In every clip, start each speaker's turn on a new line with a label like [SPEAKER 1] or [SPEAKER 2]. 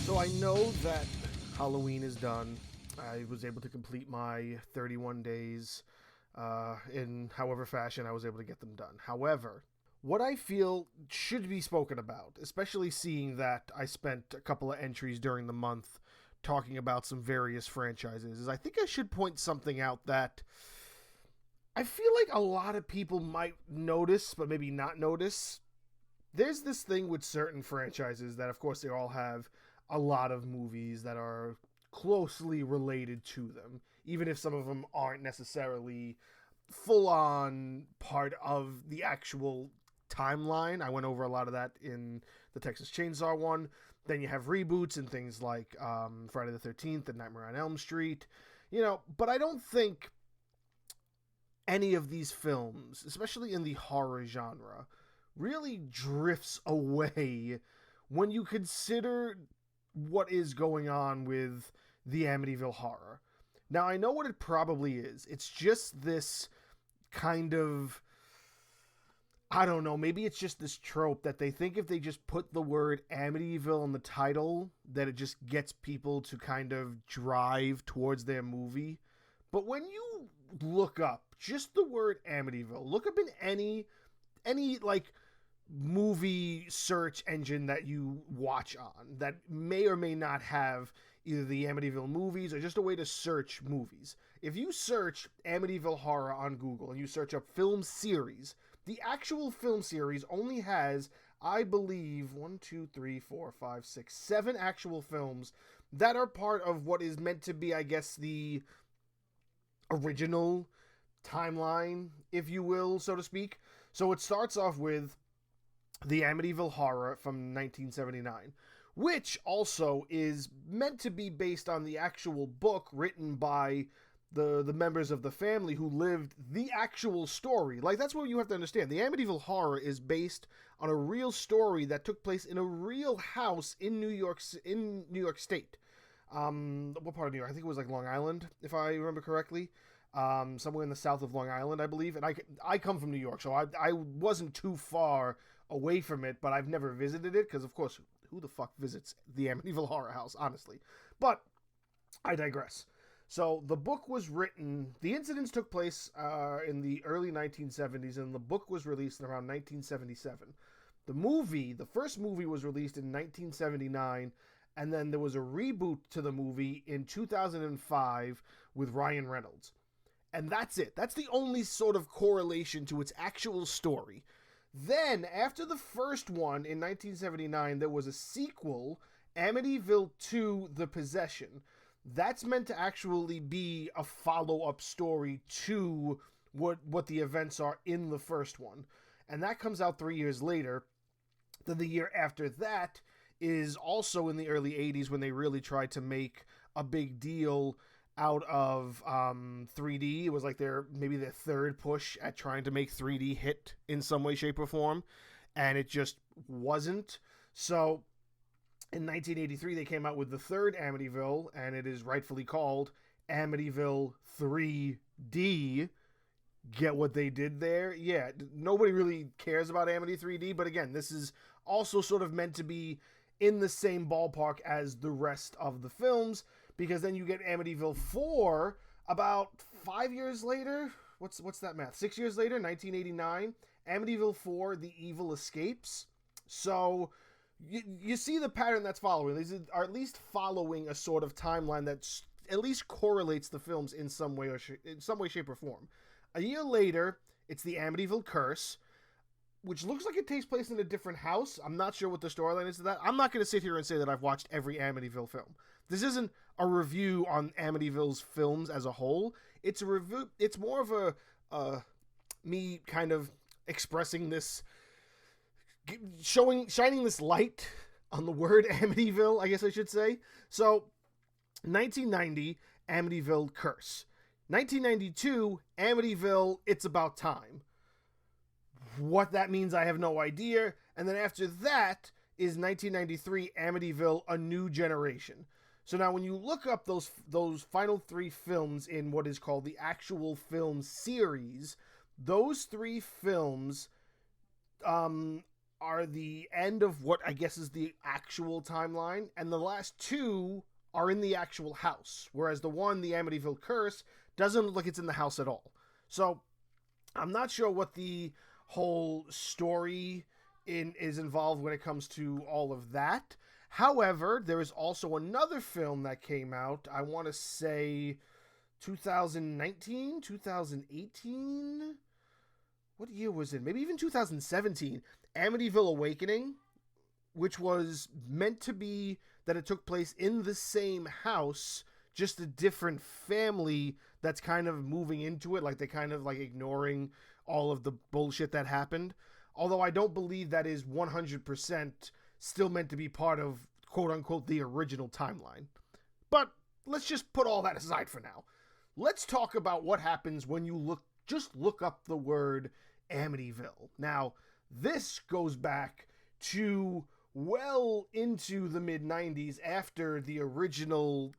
[SPEAKER 1] So I know that Halloween is done. I was able to complete my 31 days in however fashion I was able to get them done. However, what I feel should be spoken about, especially seeing that I spent a couple of entries during the month talking about some various franchises, is I think I should point something out that I feel like a lot of people might notice, but maybe not notice. There's this thing with certain franchises that, of course, they all have a lot of movies that are closely related to them, even if some of them aren't necessarily full on part of the actual timeline. I went over a lot of that in the Texas Chainsaw one. Then you have reboots and things like Friday the 13th and Nightmare on Elm Street. But I don't think any of these films, especially in the horror genre, really drifts away when you consider what is going on with the Amityville horror. Now, I know what it probably is. It's just this kind of, I don't know, maybe it's just this trope that they think if they just put the word Amityville in the title, that it just gets people to kind of drive towards their movie. But when you look up just the word Amityville, look up in any like movie search engine that you watch on that may or may not have either the Amityville movies or just a way to search movies. If you search Amityville horror on Google and you search up film series, the actual film series only has, I believe, 7 actual films that are part of what is meant to be, I guess, the original timeline, if you will, so to speak. So it starts off with the Amityville Horror from 1979, which also is meant to be based on the actual book written by the members of the family who lived the actual story. Like, that's what you have to understand. The Amityville Horror is based on a real story that took place in a real house in New York State. What part of New York? I think it was like Long Island, if I remember correctly. Somewhere in the south of Long Island, I believe. And I come from New York, so I wasn't too far away from it, but I've never visited it because, of course, who the fuck visits the Amityville Horror House, honestly? But I digress. So the book was written, the incidents took place in the early 1970s, and the book was released around 1977. The first movie was released in 1979, and then there was a reboot to the movie in 2005 with Ryan Reynolds. And that's it. That's the only sort of correlation to its actual story. Then, after the first one in 1979, there was a sequel, Amityville 2: The Possession. That's meant to actually be a follow-up story to what the events are in the first one. And that comes out 3 years later. Then the year after that is also in the early 80s when they really tried to make a big deal out of 3D. It was like maybe their third push at trying to make 3D hit in some way, shape, or form, and it just wasn't. So in 1983, they came out with the third Amityville, and it is rightfully called Amityville 3D. Get what they did there? Yeah, nobody really cares about Amity 3D, but again, this is also sort of meant to be in the same ballpark as the rest of the films, because then you get Amityville 4 about 5 years later. What's that math? 6 years later, 1989. Amityville 4, The Evil Escapes. So you see the pattern that's following. These are at least following a sort of timeline that at least correlates the films in some way, shape, or form. A year later, it's The Amityville Curse, which looks like it takes place in a different house. I'm not sure what the storyline is to that. I'm not going to sit here and say that I've watched every Amityville film. This isn't a review on Amityville's films as a whole. It's a review. It's more of me kind of expressing this, shining this light on the word Amityville, I guess I should say. So, 1990, Amityville Curse. 1992, Amityville It's About Time. What that means, I have no idea. And then after that is 1993, Amityville A New Generation. So now when you look up those final 3 films in what is called the actual film series, those 3 films are the end of what I guess is the actual timeline, and the last two are in the actual house, whereas the one, the Amityville Curse, doesn't look like it's in the house at all. So I'm not sure what the whole story is involved when it comes to all of that. However, there is also another film that came out, I want to say 2019, 2018? What year was it? Maybe even 2017. Amityville Awakening, which was meant to be that it took place in the same house, just a different family that's kind of moving into it, like they kind of like ignoring all of the bullshit that happened. Although I don't believe that is 100% still meant to be part of quote unquote the original timeline. But let's just put all that aside for now. Let's talk about what happens when you look up the word Amityville. Now, this goes back to well into the mid-90s after the original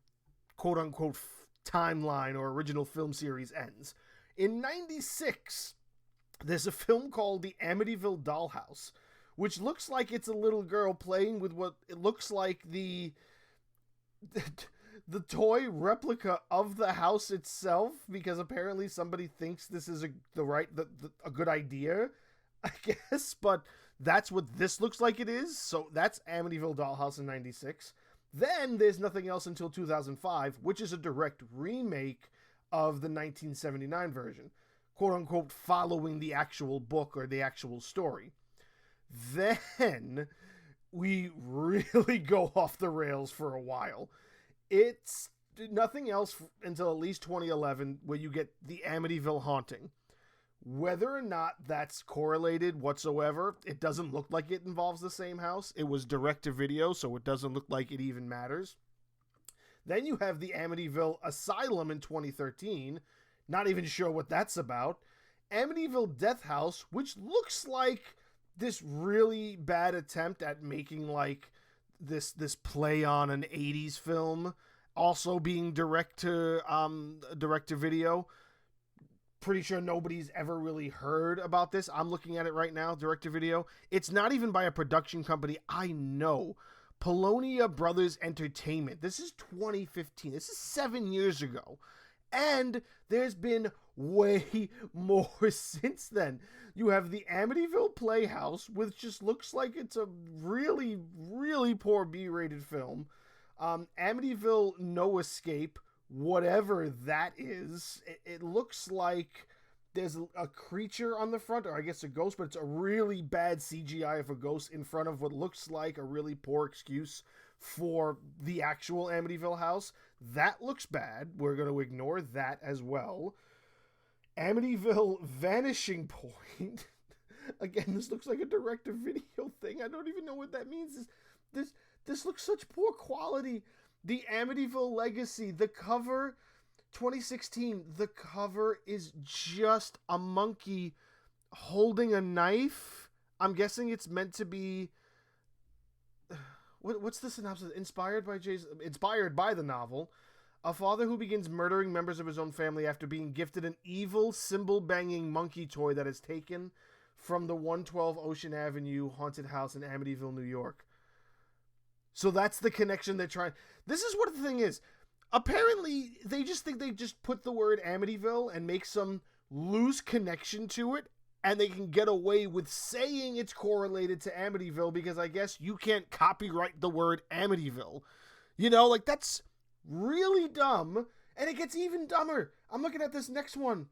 [SPEAKER 1] quote-unquote timeline or original film series ends. In 96, there's a film called The Amityville Dollhouse, which looks like it's a little girl playing with what it looks like the toy replica of the house itself, because apparently somebody thinks this is a good idea, I guess, but that's what this looks like it is. So that's Amityville Dollhouse in 96. Then there's Nothing Else Until 2005, which is a direct remake of the 1979 version, quote unquote, following the actual book or the actual story. Then we really go off the rails for a while. It's nothing else until at least 2011, where you get the Amityville Haunting. Whether or not that's correlated whatsoever, it doesn't look like it involves the same house. It was direct to video, so it doesn't look like it even matters. Then you have the Amityville Asylum in 2013. Not even sure what that's about. Amityville Death House, which looks like this really bad attempt at making like this play on an 80s film, also being direct to video. Pretty sure nobody's ever really heard about this. I'm looking at it right now, direct to video. It's not even by a production company I know. Polonia Brothers Entertainment. This is 2015. This is 7 years ago. And there's been way more since then. You have the Amityville Playhouse, which just looks like it's a really, really poor B-rated film. Amityville No Escape, whatever that is. It looks like there's a creature on the front, or I guess a ghost, but it's a really bad CGI of a ghost in front of what looks like a really poor excuse for the actual Amityville house. That looks bad. We're going to ignore that as well. Amityville Vanishing Point. Again, this looks like a direct-to-video thing. I don't even know what that means. This looks such poor quality. The Amityville Legacy, the cover, 2016, the cover is just a monkey holding a knife. I'm guessing it's meant to be... What's the synopsis? Inspired by the novel. A father who begins murdering members of his own family after being gifted an evil, cymbal-banging monkey toy that is taken from the 112 Ocean Avenue haunted house in Amityville, New York. So that's the connection they're trying... This is what the thing is. Apparently, they just think they just put the word Amityville and make some loose connection to it, and they can get away with saying it's correlated to Amityville because I guess you can't copyright the word Amityville. You know, like, that's really dumb, and it gets even dumber. I'm looking at this next one.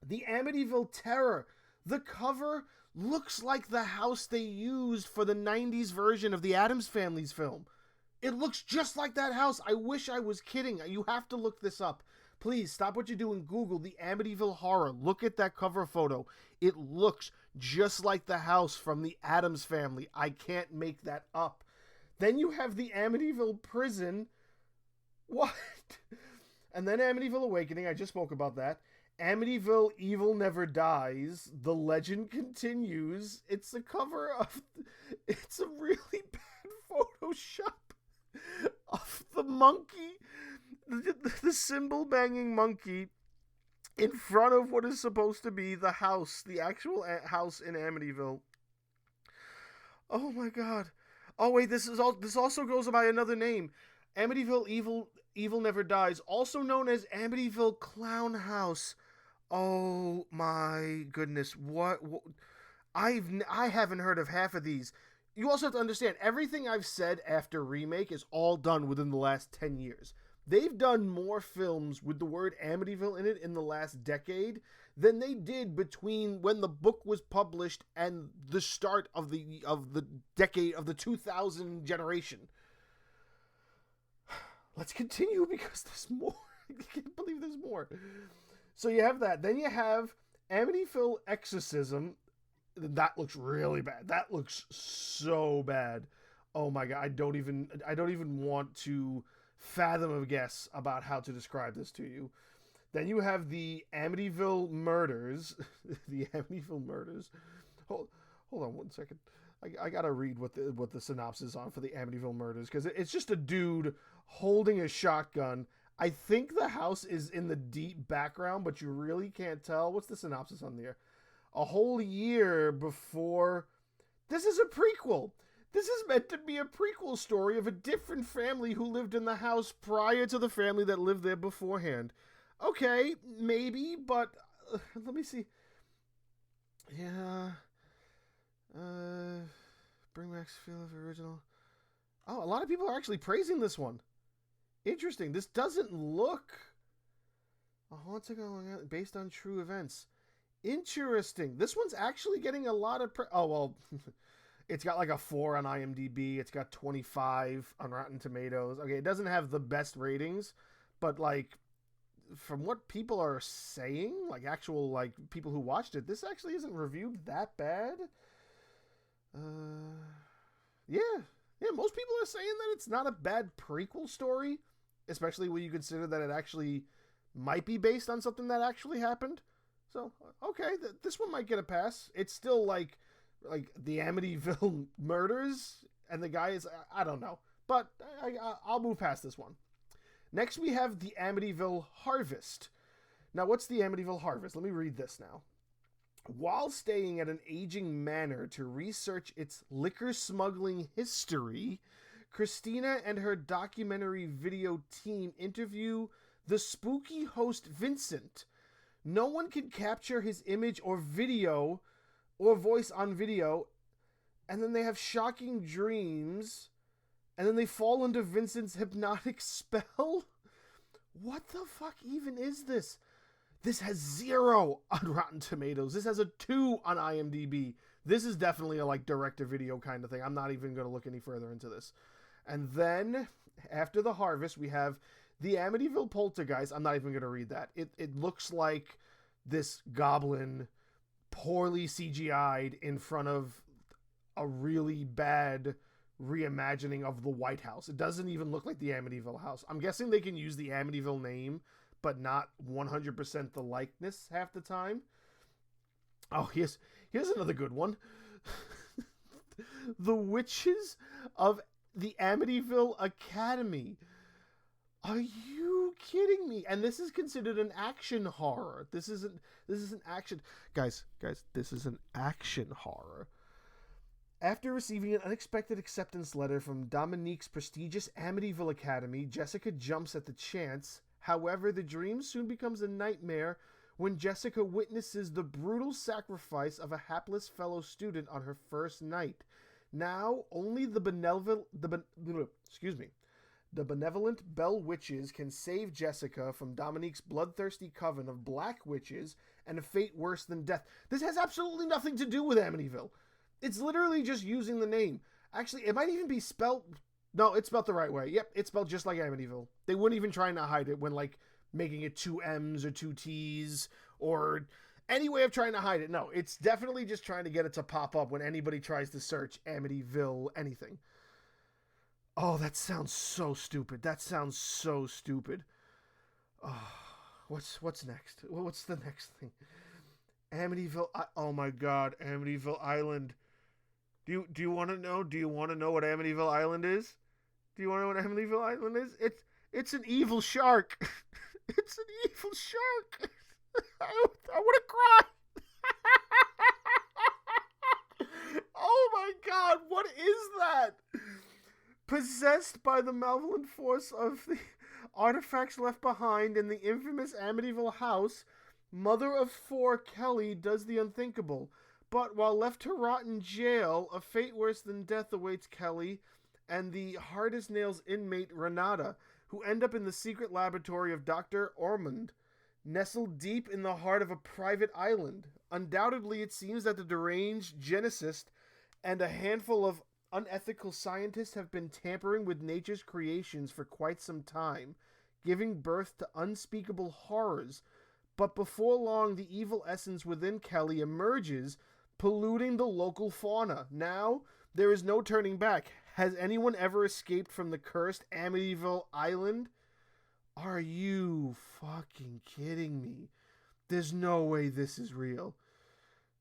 [SPEAKER 1] The Amityville Terror. The cover looks like the house they used for the 90s version of the Addams Family's film. It looks just like that house. I wish I was kidding. You have to look this up. Please, stop what you're doing. Google the Amityville Horror. Look at that cover photo. It looks just like the house from the Addams Family. I can't make that up. Then you have the Amityville Prison. What? And then Amityville Awakening. I just spoke about that. Amityville Evil Never Dies. The Legend Continues. It's a cover of... It's a really bad Photoshop of the monkey, the cymbal-banging monkey in front of what is supposed to be the house, the actual house in Amityville. Oh my god. Oh wait, this also goes by another name. Amityville Evil Never Dies, also known as Amityville Clown House. Oh my goodness. What I haven't heard of half of these. You also have to understand everything I've said after remake is all done within the last 10 years. They've done more films with the word Amityville in it in the last decade than they did between when the book was published and the start of the decade of the 2000 generation. Let's continue because there's more. I can't believe there's more. So you have that. Then you have Amityville Exorcism. That looks really bad. That looks so bad. Oh my god, I don't even want to fathom a guess about how to describe this to you. Then you have the Amityville Murders. The Amityville Murders. Hold on one second. I gotta read what the synopsis is on for the Amityville Murders, because it's just a dude holding a shotgun. I think the house is in the deep background, but you really can't tell. What's the synopsis on there? A whole year before... This is a prequel. This is meant to be a prequel story of a different family who lived in the house prior to the family that lived there beforehand. Okay, maybe, but... let me see. Yeah... bring back feel of original. Oh, a lot of people are actually praising this one. Interesting. This doesn't look a haunting based on true events. Interesting. This one's actually getting a lot of oh well. It's got like a 4 on IMDb. It's got 25 on Rotten Tomatoes. Okay, it doesn't have the best ratings, but like from what people are saying, like actual like people who watched it, this actually isn't reviewed that bad. Yeah, most people are saying that it's not a bad prequel story, especially when you consider that it actually might be based on something that actually happened. So, okay, this one might get a pass. It's still like the Amityville Murders, and the guy is, I don't know, but I'll move past this one. Next, we have the Amityville Harvest. Now, what's the Amityville Harvest? Let me read this now. While staying at an aging manor to research its liquor smuggling history, Christina and her documentary video team interview the spooky host Vincent. No one can capture his image or video or voice on video, and then they have shocking dreams, and then they fall into Vincent's hypnotic spell? What the fuck even is this? This has 0 on Rotten Tomatoes. This has a 2 on IMDb. This is definitely a like direct-to-video kind of thing. I'm not even going to look any further into this. And then, after the Harvest, we have the Amityville Poltergeist. I'm not even going to read that. It looks like this goblin poorly CGI'd in front of a really bad reimagining of the White House. It doesn't even look like the Amityville house. I'm guessing they can use the Amityville name, but not 100% the likeness half the time. Oh, here's another good one. The Witches of the Amityville Academy. Are you kidding me? And this is considered an action horror. This is an action... Guys, this is an action horror. After receiving an unexpected acceptance letter from Dominique's prestigious Amityville Academy, Jessica jumps at the chance. However, the dream soon becomes a nightmare when Jessica witnesses the brutal sacrifice of a hapless fellow student on her first night. Now, only the benevolent Bell Witches can save Jessica from Dominique's bloodthirsty coven of black witches and a fate worse than death. This has absolutely nothing to do with Amityville. It's literally just using the name. Actually, it might even be spelled... No, it's spelled the right way. Yep, it's spelled just like Amityville. They weren't even trying to hide it when, like, making it 2 M's or 2 T's or any way of trying to hide it. No, it's definitely just trying to get it to pop up when anybody tries to search Amityville anything. Oh, that sounds so stupid. That sounds so stupid. Oh, what's next? What's the next thing? Amityville... Oh, my God. Amityville Island. Do you want to know? Do you want to know what Amityville Island is? Do you want to know what Amityville Island is? It's an evil shark. It's an evil shark. I want to cry. Oh my god, what is that? Possessed by the malevolent force of the artifacts left behind in the infamous Amityville house, mother of four Kelly does the unthinkable. But while left to rot in jail, a fate worse than death awaits Kelly and the hard-as-nails inmate Renata, who end up in the secret laboratory of Dr. Ormond, nestled deep in the heart of a private island. Undoubtedly, it seems that the deranged geneticist and a handful of unethical scientists have been tampering with nature's creations for quite some time, giving birth to unspeakable horrors. But before long, the evil essence within Kelly emerges, polluting the local fauna. Now, there is no turning back. Has anyone ever escaped from the cursed Amityville Island? Are you fucking kidding me? There's no way this is real.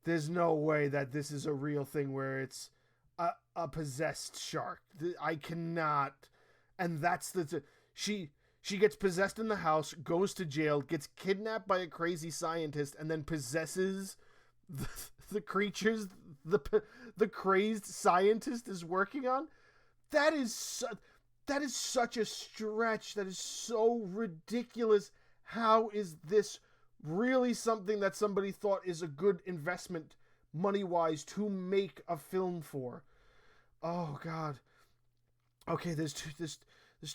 [SPEAKER 1] There's no way that this is a real thing where it's a possessed shark. I cannot. And that's she gets possessed in the house, goes to jail, gets kidnapped by a crazy scientist, and then possesses the creatures the crazed scientist is working on. That is such a stretch. That is so ridiculous. How is this really something that somebody thought is a good investment money-wise to make a film for? Oh god. Okay, there's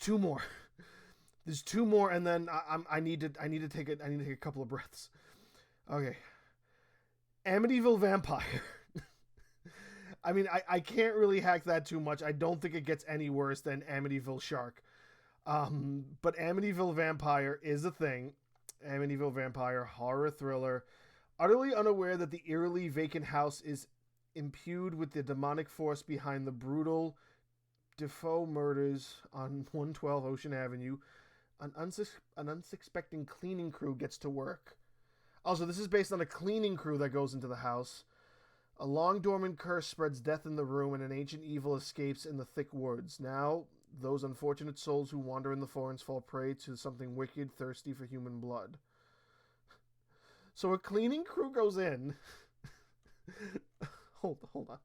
[SPEAKER 1] two more. There's two more, and then I need to take a couple of breaths. Okay. Amityville Vampire. I mean, I can't really hack that too much. I don't think it gets any worse than Amityville Shark. But Amityville Vampire is a thing. Amityville Vampire, horror thriller. Utterly unaware that the eerily vacant house is imbued with the demonic force behind the brutal Defoe murders on 112 Ocean Avenue, an unsuspecting cleaning crew gets to work. Also, this is based on a cleaning crew that goes into the house. A long-dormant curse spreads death in the room, and an ancient evil escapes in the thick woods. Now, those unfortunate souls who wander in the forest fall prey to something wicked, thirsty for human blood. So a cleaning crew goes in. Hold on.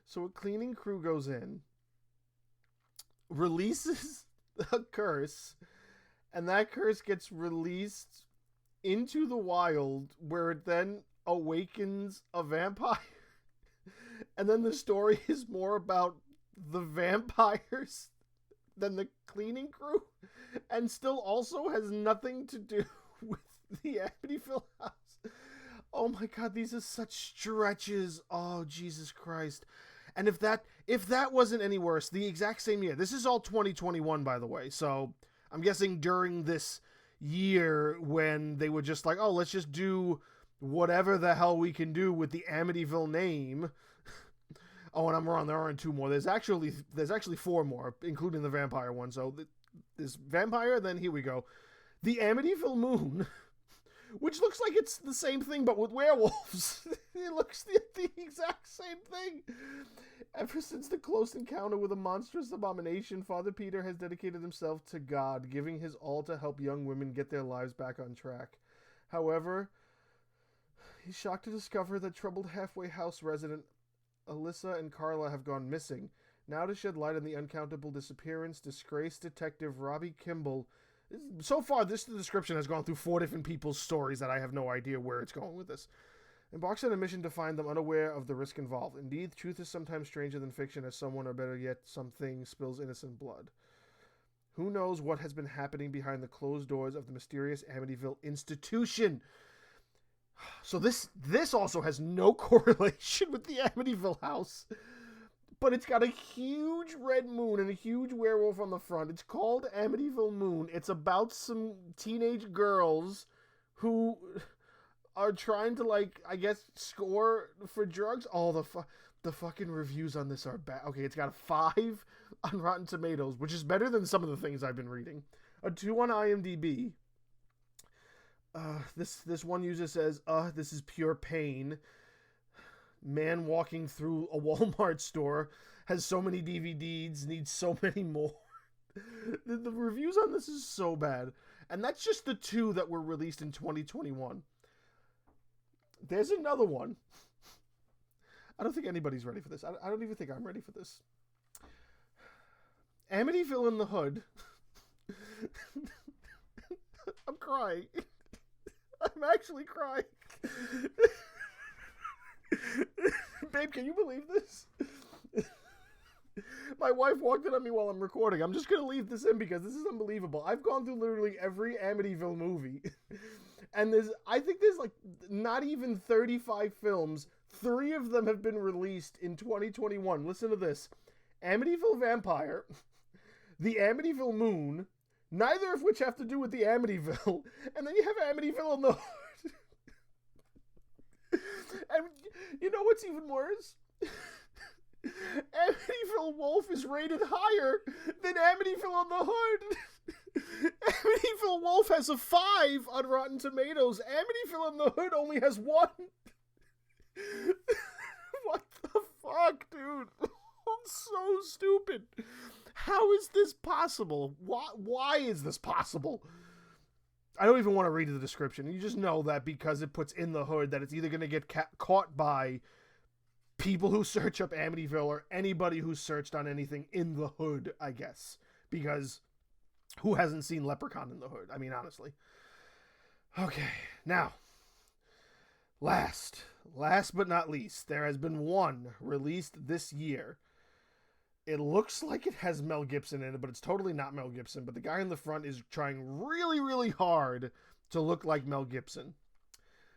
[SPEAKER 1] So a cleaning crew goes in, releases a curse, and that curse gets released into the wild, where it then awakens a vampire. And then the story is more about the vampires than the cleaning crew, and still also has nothing to do with the Amityville house. Oh my god, these are such stretches. Oh, Jesus Christ. And if that wasn't any worse, the exact same year, this is all 2021, by the way, so I'm guessing during this year when they were just like, oh, let's just do whatever the hell we can do with the Amityville name. Oh, and I'm wrong, there aren't two more. There's actually four more, including the vampire one. So this vampire, then here we go. The Amityville Moon, which looks like it's the same thing but with werewolves. It looks the exact same thing. Ever since the close encounter with a monstrous abomination, Father Peter has dedicated himself to God, giving his all to help young women get their lives back on track. However, he's shocked to discover that troubled halfway house resident Alyssa and Carla have gone missing. Now to shed light on the uncountable disappearance, disgraced detective Robbie Kimball. So far, this description has gone through 4 different people's stories that I have no idea where it's going with this. Embarks on a mission to find them, unaware of the risk involved. Indeed, truth is sometimes stranger than fiction, as someone, or better yet, something, spills innocent blood. Who knows what has been happening behind the closed doors of the mysterious Amityville institution? So this also has no correlation with the Amityville house. But it's got a huge red moon and a huge werewolf on the front. It's called Amityville Moon. It's about some teenage girls who are trying to, like, I guess, score for drugs. Oh, the fucking reviews on this are bad. Okay, it's got a 5 on Rotten Tomatoes, which is better than some of the things I've been reading. A 2 on IMDb. This one user says, this is pure pain. Man walking through a Walmart store, has so many DVDs, needs so many more. The reviews on this is so bad. And that's just the 2 that were released in 2021. There's another one. I don't think anybody's ready for this. I don't even think I'm ready for this. Amityville in the Hood. I'm crying. I'm actually crying. Babe, can you believe this? My wife walked in on me while I'm recording. I'm just going to leave this in because this is unbelievable. I've gone through literally every Amityville movie. And I think there's like not even 35 films. 3 of them have been released in 2021. Listen to this. Amityville Vampire, The Amityville Moon, neither of which have to do with the Amityville. And then you have Amityville in the Hood. And you know what's even worse? Amityville Wolf is rated higher than Amityville in the Hood. Amityville Wolf has a 5 on Rotten Tomatoes. Amityville in the Hood only has 1. What the fuck, dude? So stupid. How is this possible? Why is this possible? I don't even want to read the description. You just know that because it puts in the hood that it's either going to get caught by people who search up Amityville or anybody who's searched on anything in the hood, I guess. Because who hasn't seen Leprechaun in the Hood? I mean, honestly. Okay, now, last but not least, there has been one released this year. It looks like it has Mel Gibson in it, but it's totally not Mel Gibson. But the guy in the front is trying really, really hard to look like Mel Gibson.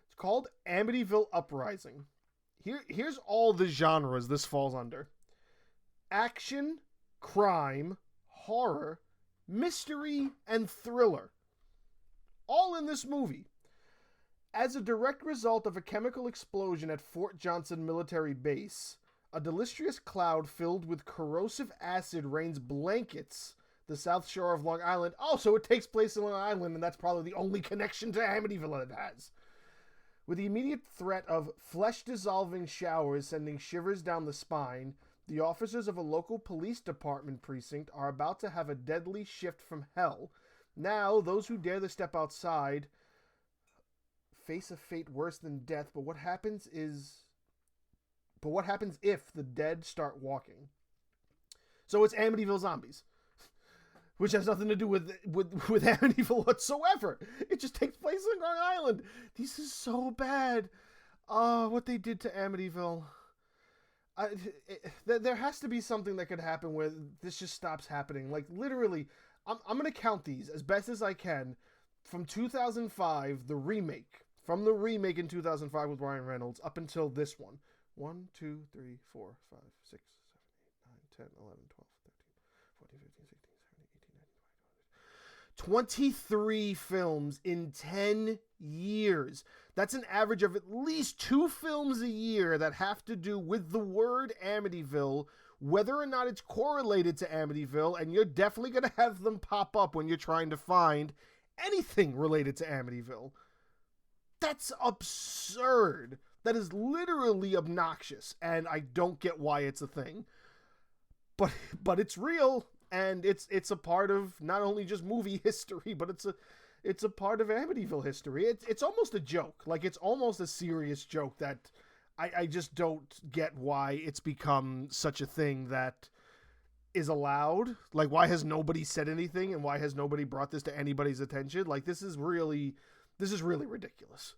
[SPEAKER 1] It's called Amityville Uprising. Here's all the genres this falls under. Action, crime, horror, mystery, and thriller. All in this movie. As a direct result of a chemical explosion at Fort Johnson Military Base, a deleterious cloud filled with corrosive acid rains blankets the south shore of Long Island. Oh, so it takes place in Long Island, and that's probably the only connection to Amityville it has. With the immediate threat of flesh-dissolving showers sending shivers down the spine, the officers of a local police department precinct are about to have a deadly shift from hell. Now, those who dare to step outside face a fate worse than death, but what happens if the dead start walking? So it's Amityville Zombies, which has nothing to do with Amityville whatsoever. It just takes place on Long Island. This is so bad. Oh, what they did to Amityville. There has to be something that could happen where this just stops happening. Like, literally, I'm going to count these as best as I can. From 2005, the remake. From the remake in 2005 with Ryan Reynolds up until this one. 1, 2, 3, 4, 5, 6, 7, 8, 9, 10, 11, 12, 13, 14, 15, 16, 17, 18, 19, 20, 23 films in 10 years. That's an average of at least 2 films a year that have to do with the word Amityville, whether or not it's correlated to Amityville, and you're definitely going to have them pop up when you're trying to find anything related to Amityville. That's absurd. That is literally obnoxious, and I don't get why it's a thing. But it's real, and it's a part of not only just movie history, but it's a part of Amityville history. It's almost a joke. Like, it's almost a serious joke that I just don't get why it's become such a thing that is allowed. Like, why has nobody said anything, and why has nobody brought this to anybody's attention? Like, this is really ridiculous.